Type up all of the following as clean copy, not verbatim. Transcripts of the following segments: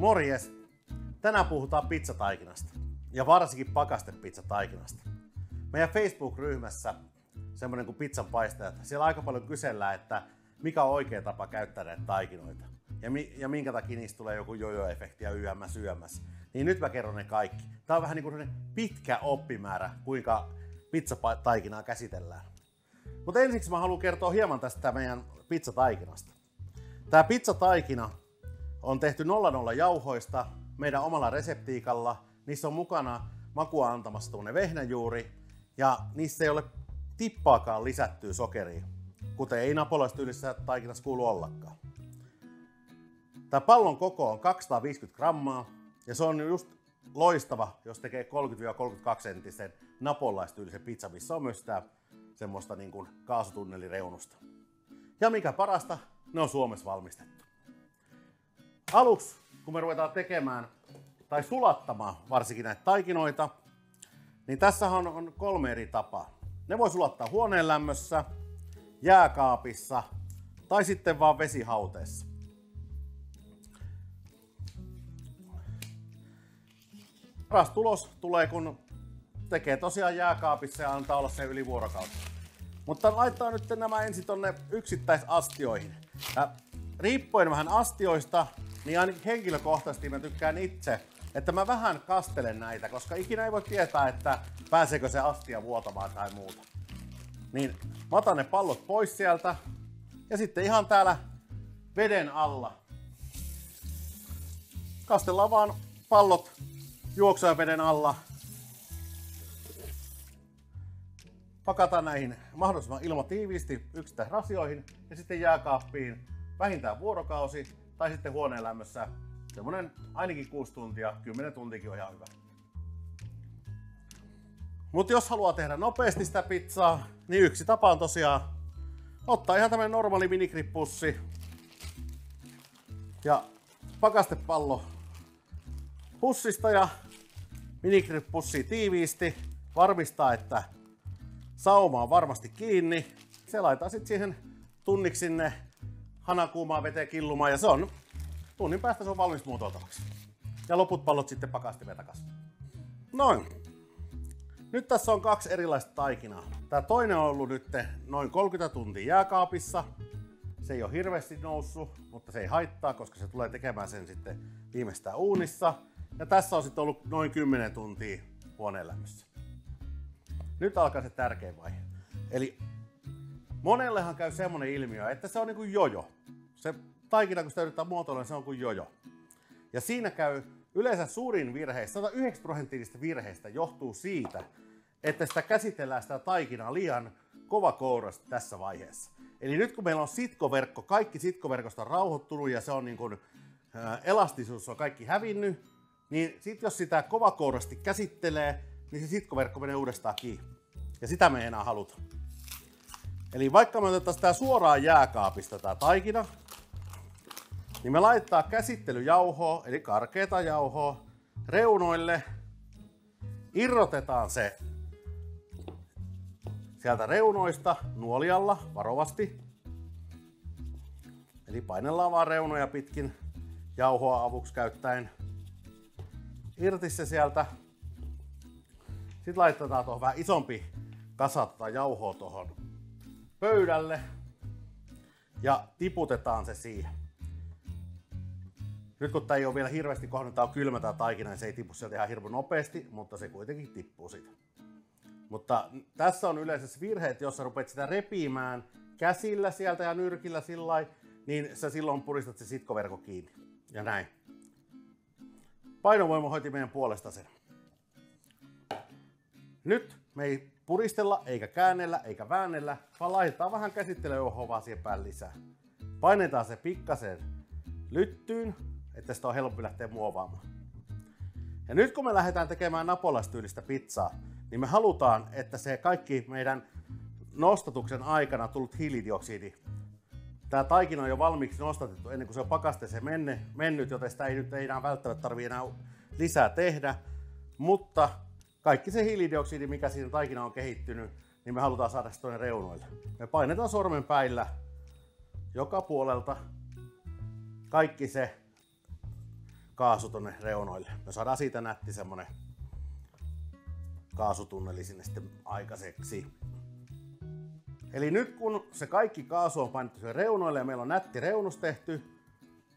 Morjes! Tänään puhutaan pizzataikinasta ja varsinkin pakastepizzataikinasta. Meidän Facebook-ryhmässä, semmoinen kuin pizzan paistajat, siellä aika paljon kysellään, että mikä on oikea tapa käyttää näitä taikinoita ja minkä takia niistä tulee joku jojo-efekti ja YMS. Niin nyt mä kerron ne kaikki. Tää on vähän niin kuin pitkä oppimäärä, kuinka pizzataikinaa käsitellään. Mutta ensiksi mä haluan kertoa hieman tästä meidän pizzataikinasta. Tää pizzataikina on tehty 00 jauhoista meidän omalla reseptiikalla. Niissä on mukana makua antamassa tuonne vehnäjuuri ja niissä ei ole tippaakaan lisättyä sokeria, kuten ei napolaistyylisissä taikinassa kuulu ollakaan. Tää pallon koko on 250 grammaa ja se on just loistava, jos tekee 30-32 senttisen napolaistyylisen pizza, missä on myös sitä semmoista niin kuin kaasutunnelireunusta. Ja mikä parasta, ne on Suomessa valmistettu. Aluksi, kun me ruvetaan tekemään tai sulattamaan varsinkin näitä taikinoita, niin tässä on 3 eri tapaa. Ne voi sulattaa huoneen lämmössä, jääkaapissa tai sitten vaan vesihauteessa. Paras tulos tulee, kun tekee tosiaan jääkaapissa ja antaa olla se yli vuorokautta. Mutta laittaa nyt nämä ensin tonne yksittäisastioihin. Ja riippuen vähän astioista, niin ainakin henkilökohtaisesti mä tykkään itse, että mä vähän kastelen näitä, koska ikinä ei voi tietää, että pääseekö se astia vuotamaan tai muuta. Niin mä otan ne pallot pois sieltä ja sitten ihan täällä veden alla kastellaan vaan pallot juoksujen veden alla. Pakataan näihin mahdollisimman ilmatiiviisti yksittäisrasioihin ja sitten jääkaappiin vähintään vuorokausi tai sitten huoneen lämmössä semmonen ainakin 6 tuntia, 10 tuntiakin on ihan hyvä. Mutta jos haluaa tehdä nopeasti sitä pizzaa, niin yksi tapa on tosiaan ottaa ihan tämmönen normaali minigrip-pussi ja pakastepallo pussista ja minigrip-pussia tiiviisti, varmistaa, että sauma on varmasti kiinni. Se laittaa sitten siihen tunniksi sinne hanakuumaan veteen killumaan ja se on tunnin päästä se on valmis muotoiltavaksi. Ja loput pallot sitten pakastimeen takaisin. Noin. Nyt tässä on 2 erilaista taikinaa. Tää toinen on ollut nyt noin 30 tuntia jääkaapissa. Se ei ole hirveästi noussut, mutta se ei haittaa, koska se tulee tekemään sen sitten viimeistään uunissa. Ja tässä on sitten ollut noin 10 tuntia huoneen lämmössä. Nyt alkaa se tärkein vaihe. Eli monellehan käy semmonen ilmiö, että se on niin kuin jojo. Se taikina, kun sitä yrittää muotoilla, se on kuin jojo. Ja siinä käy yleensä suurin virheistä, 109% virheistä johtuu siitä, että sitä käsitellään sitä taikinaa liian kovakourasta tässä vaiheessa. Eli nyt kun meillä on sitkoverkko, kaikki sitkoverkosta on rauhoittunut ja se on niin kuin, elastisuus on kaikki hävinnyt, niin sit jos sitä kovakourasti käsittelee, niin se sitkoverkko menee uudestaan kiinni. Ja sitä me ei enää haluta. Eli vaikka me otettaisiin tää suoraan jääkaapista tää taikina, niin me laittaa käsittelyjauhoa, eli karkeata jauhoa, reunoille. Irrotetaan se sieltä reunoista nuolialla varovasti. Eli painellaan vaan reunoja pitkin jauhoa avuksi käyttäen. Irti se sieltä. Sitten laitetaan tuohon vähän isompi kasa jauhoa tuohon pöydälle ja tiputetaan se siihen. Nyt kun tää ei ole vielä hirveästi kohdannut, tää on kylmä tää taikina, niin se ei tipu sieltä ihan hirveän nopeasti, mutta se kuitenkin tippuu siitä. Mutta tässä on yleensä virhe, että jos sä rupeat sitä repimään käsillä sieltä ja nyrkillä sillai, niin sä silloin puristat se sitkoverkko kiinni. Ja näin. Painovoima hoiti meidän puolesta sen. Nyt me ei puristella, eikä käännellä, eikä väännellä, vaan laitetaan vähän käsittelyjauhoa vaan siihen päälle lisää. Painetaan se pikkasen lyttyyn, että sitä on helpompi lähteä muovaamaan. Ja nyt kun me lähdetään tekemään napolaistyylistä pizzaa, niin me halutaan, että se kaikki meidän nostatuksen aikana tullut hiilidioksidi, tämä taikina on jo valmiiksi nostatettu ennen kuin se on pakasteeseen mennyt, joten sitä ei nyt enää välttämättä tarvitse enää lisää tehdä, mutta kaikki se hiilidioksidi, mikä siinä taikina on kehittynyt, niin me halutaan saada se tuonne reunoille. Me painetaan sormenpäillä joka puolelta kaikki se kaasu tonne reunoille. Me saadaan siitä nätti semmonen kaasutunneli sinne sitten aikaiseksi. Eli nyt kun se kaikki kaasu on painettu sen reunoille ja meillä on nätti reunus tehty,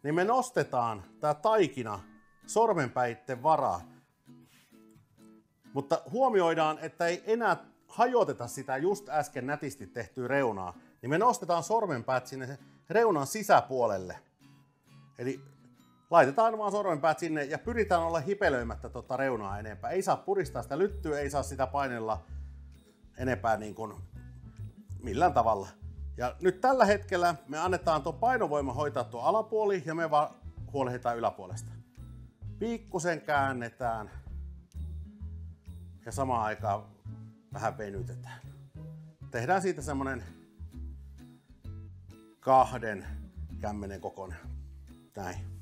niin me nostetaan tää taikina sormenpäitten varaan. Mutta huomioidaan, että ei enää hajoteta sitä just äsken nätisti tehtyä reunaa, niin me nostetaan sormenpäät sinne reunan sisäpuolelle. Eli laitetaan vaan sormenpäät sinne ja pyritään olla hipelöimättä tuota reunaa enempää. Ei saa puristaa sitä lyttyä, ei saa sitä painella enempää niin kuin millään tavalla. Ja nyt tällä hetkellä me annetaan tuo painovoima hoitaa tuo alapuoli ja me vaan huolehditaan yläpuolesta. Pikkusen käännetään ja samaan aikaan vähän venytetään. Tehdään siitä semmonen 2 kämmenen kokoinen. Näin.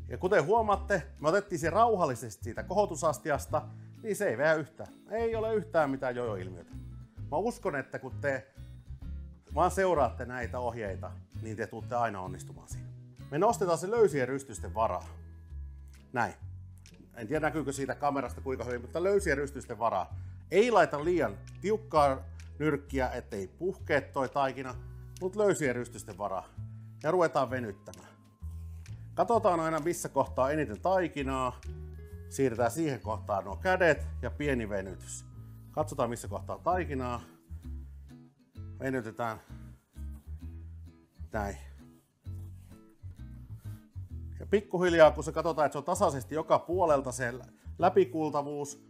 Ja kuten huomaatte, me otettiin se rauhallisesti siitä kohotusastiasta, niin se ei veä yhtään. Ei ole yhtään mitään jojo-ilmiötä. Mä uskon, että kun te vaan seuraatte näitä ohjeita, niin te tuutte aina onnistumaan siinä. Me nostetaan se löysien rystysten varaa. Näin. En tiedä näkyykö siitä kamerasta kuinka hyvin, mutta löysien rystysten varaa. Ei laita liian tiukkaa nyrkkiä, ettei puhkee toi taikina, mutta löysien rystysten varaa. Ja ruvetaan venyttämään. Katsotaan aina missä kohtaa eniten taikinaa. Siirretään siihen kohtaan nuo kädet ja pieni venytys. Katsotaan missä kohtaa taikinaa. Venytetään. Näin. Ja pikkuhiljaa kun se katsotaan, että se on tasaisesti joka puolelta se läpikultavuus,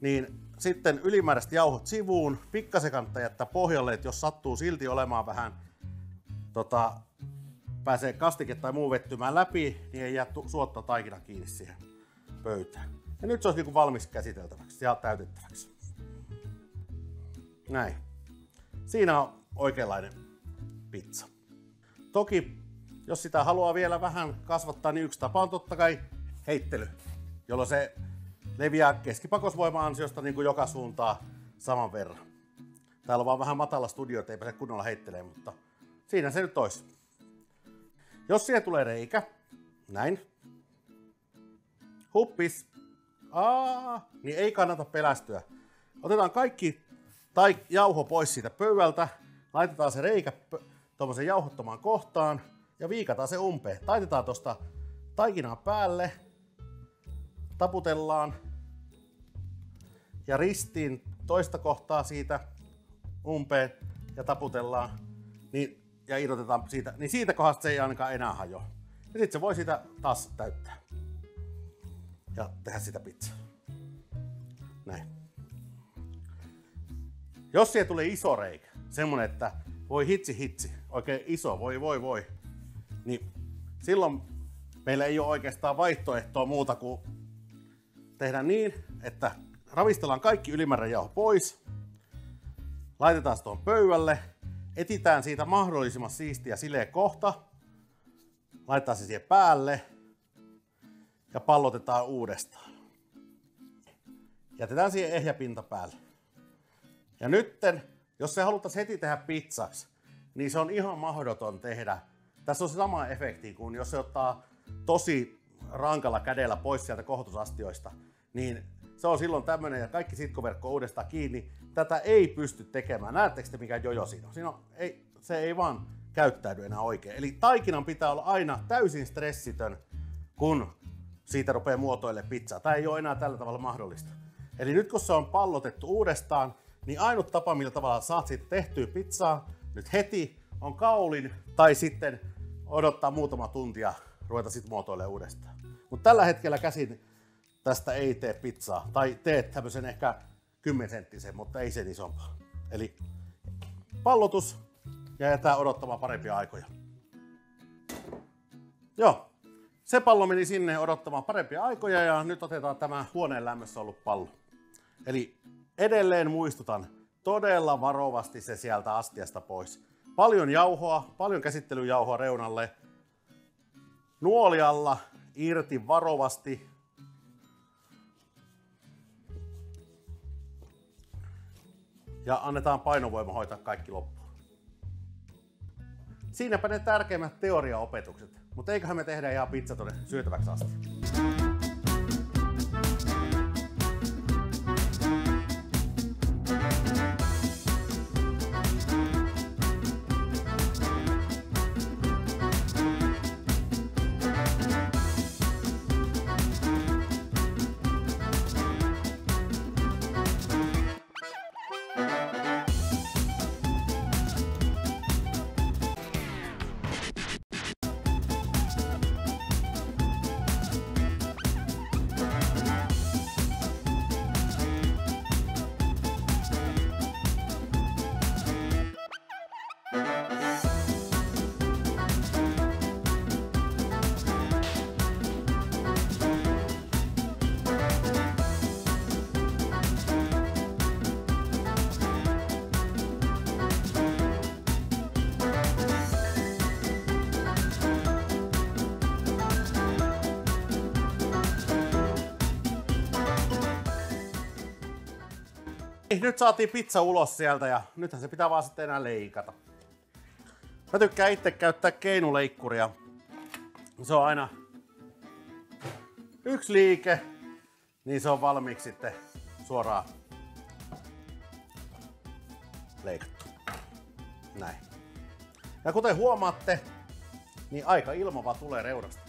niin sitten ylimääräiset jauhot sivuun. Pikkasen kannattaa jättää pohjalle, että jos sattuu silti olemaan vähän pääsee kastike tai muu vettymään läpi, niin ei jää suotta taikina kiinni siihen pöytään. Ja nyt se olisi niin kuin valmis käsiteltäväksi ja täytettäväksi. Näin. Siinä on oikeanlainen pizza. Toki, jos sitä haluaa vielä vähän kasvattaa, niin yksi tapa on totta kai heittely, jolloin se leviää keskipakosvoiman ansiosta niin kuin joka suuntaan saman verran. Täällä on vaan vähän matala studio, ei pääse kunnolla heittelemään, mutta siinä se nyt olisi. Jos siihen tulee reikä, näin, huppis, niin ei kannata pelästyä. Otetaan kaikki jauho pois siitä pöydältä, laitetaan se reikä tuommoisen jauhottomaan kohtaan ja viikataan se umpeen. Taitetaan tuosta taikinaa päälle, taputellaan ja ristiin toista kohtaa siitä umpeen ja taputellaan. Niin, ja irrotetaan siitä, niin siitä kohdasta se ei ainakaan enää hajoa. Ja sitten se voi siitä taas täyttää. Ja tehdä sitä pizzaa. Näin. Jos siihen tulee iso reikä, semmonen, että voi hitsi, oikein iso, voi, niin silloin meillä ei ole oikeastaan vaihtoehtoa muuta kuin tehdä niin, että ravistellaan kaikki ylimääräinen jauho pois, laitetaan se tuon pöydälle, etitään siitä mahdollisimman siistiä sileä kohta, laitetaan se siihen päälle ja pallotetaan uudestaan. Jätetään siihen ehjä pinta päälle. Ja nytten, jos se haluttaisiin heti tehdä pizzaksi, niin se on ihan mahdoton tehdä. Tässä on se sama efekti kuin jos se ottaa tosi rankalla kädellä pois sieltä kohotusastioista, niin se on silloin tämmöinen ja kaikki sitkoverkko uudestaan kiinni. Tätä ei pysty tekemään. Näettekö te mikä jojo siinä on? Se ei vaan käyttäydy enää oikein. Eli taikinan pitää olla aina täysin stressitön, kun siitä rupeaa muotoilemaan pizzaa. Tämä ei ole enää tällä tavalla mahdollista. Eli nyt kun se on pallotettu uudestaan, niin ainut tapa, millä tavalla saat siitä tehtyä pizzaa nyt heti on kaulin tai sitten odottaa muutama tuntia ruveta sitten muotoilemaan uudestaan. Mutta tällä hetkellä käsin tästä ei tee pizzaa. Tai teet tämmöisen ehkä 10 senttisen, mutta ei sen isompaa. Eli pallotus ja jätään odottamaan parempia aikoja. Joo, se pallo meni sinne odottamaan parempia aikoja ja nyt otetaan tämä huoneen lämmössä ollut pallo. Eli edelleen muistutan, todella varovasti se sieltä astiasta pois. Paljon jauhoa, paljon käsittelyjauhoa reunalle. Nuoli alla, irti varovasti. Ja annetaan painovoima hoitaa kaikki loppuun. Siinäpä ne tärkeimmät teoriaopetukset, mutta eiköhän me tehdä ihan pizza tonne syötäväksi asti. Nyt saatiin pizza ulos sieltä ja nythän se pitää vaan sitten enää leikata. Mä tykkään itse käyttää keinuleikkuria. Se on aina yksi liike, niin se on valmiiksi sitten suoraan leikattu. Näin. Ja kuten huomaatte, niin aika ilmava tulee reunasta.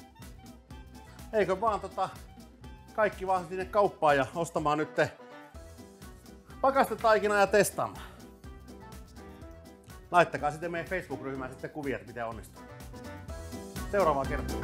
Eikö vaan kaikki vaan sinne kauppaan ja ostamaan nyt pakastetaikinaa ja testaamaan. Laittakaa sitten meidän Facebook-ryhmään sitten kuvia, että miten onnistuu. Seuraavaan kertaan.